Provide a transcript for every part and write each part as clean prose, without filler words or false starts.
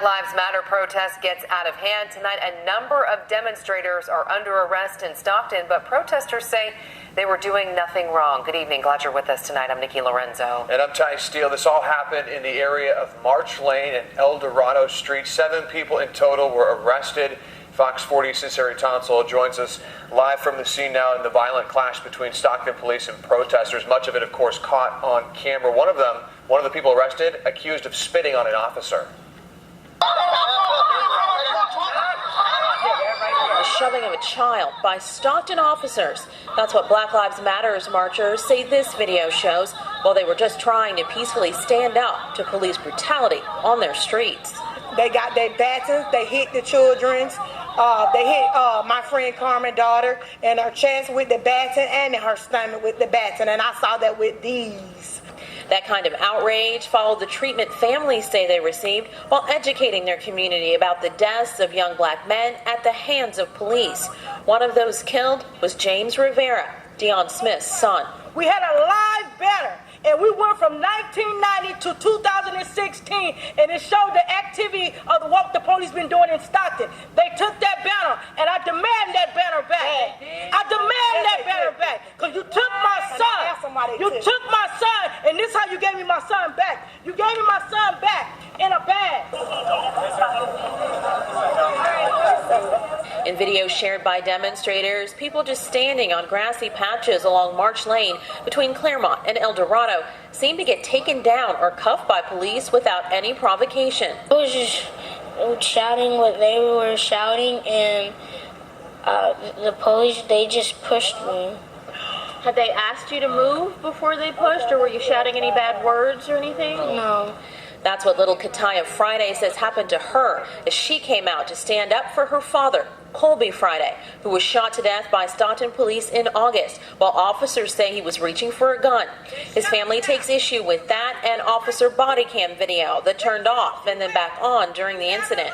Black Lives Matter protest gets out of hand tonight. A number of demonstrators are under arrest in Stockton, but protesters say they were doing nothing wrong. Good evening. Glad you're with us tonight. I'm Nikki Lorenzo. And I'm Ty Steele. This all happened in the area of March Lane and El Dorado Street. 7 people in total were arrested. Fox 40's Cesare Tonsol joins us live from the scene now in the violent clash between Stockton police and protesters. Much of it, of course, caught on camera. One of the people arrested, accused of spitting on an officer. The shoving of a child by Stockton officers. That's what Black Lives Matter marchers say this video shows while they were just trying to peacefully stand up to police brutality on their streets. They got their batons, they hit the children's, they hit my friend Carmen's daughter in her chest with the baton and in her stomach with the baton, and I saw that with these. That kind of outrage followed the treatment families say they received while educating their community about the deaths of young black men at the hands of police. One of those killed was James Rivera, Deon Smith's son. We had a live banner, and we went from 1990 to 2016, and it showed the activity of the work the police been doing in Stockton. They took that banner, and I demand that banner back. I demand that banner back, because you took my son. You took my son, and this is how you gave me my son back. You gave me my son back in a bag. In videos shared by demonstrators, people just standing on grassy patches along March Lane between Claremont and El Dorado seem to get taken down or cuffed by police without any provocation. I was just shouting what they were shouting, and the police, they just pushed me. Had they asked you to move before they pushed, or were you shouting any bad words or anything? No. That's what little Colby Friday says happened to her as she came out to stand up for her father, Colby Friday, who was shot to death by Stockton police in August, while officers say he was reaching for a gun. His family takes issue with that and officer body cam video that turned off and then back on during the incident.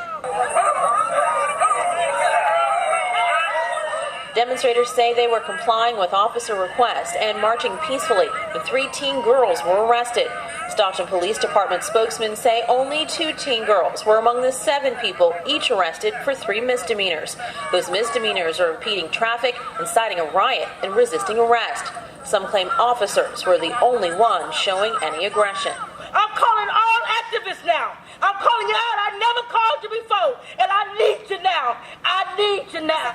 Demonstrators say they were complying with officer requests and marching peacefully when 3 teen girls were arrested. Stockton Police Department spokesmen say only 2 teen girls were among the 7 people each arrested for 3 misdemeanors. Those misdemeanors are impeding traffic, inciting a riot, and resisting arrest. Some claim officers were the only ones showing any aggression. I'm calling all activists now. I'm calling you out. I never called you before, and I need you now. I need you now.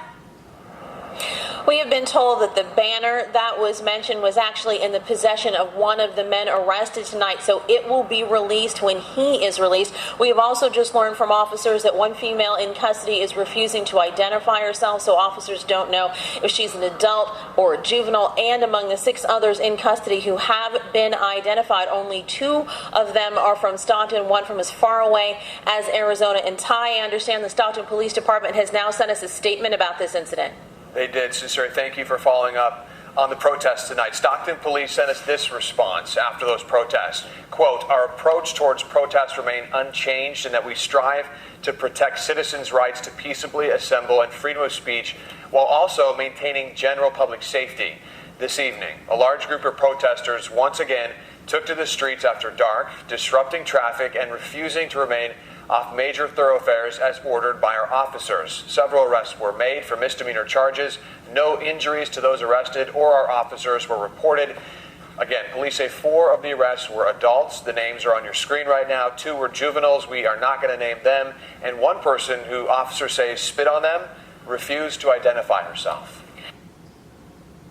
We have been told that the banner that was mentioned was actually in the possession of one of the men arrested tonight, so it will be released when he is released. We have also just learned from officers that one female in custody is refusing to identify herself, so officers don't know if she's an adult or a juvenile. And among the 6 others in custody who have been identified, only 2 of them are from Stockton, 1 from as far away as Arizona. And Ty, I understand the Stockton Police Department has now sent us a statement about this incident. They did, Cesare. Thank you for following up on the protests tonight. Stockton police sent us this response after those protests. Quote, our approach towards protests remain unchanged in that we strive to protect citizens' rights to peaceably assemble and freedom of speech while also maintaining general public safety. This evening, a large group of protesters once again took to the streets after dark, disrupting traffic and refusing to remain off major thoroughfares as ordered by our officers. Several arrests were made for misdemeanor charges. No injuries to those arrested or our officers were reported. Again, police say 4 of the arrests were adults. The names are on your screen right now. 2 were juveniles. We are not going to name them. And one person who officers say spit on them refused to identify herself.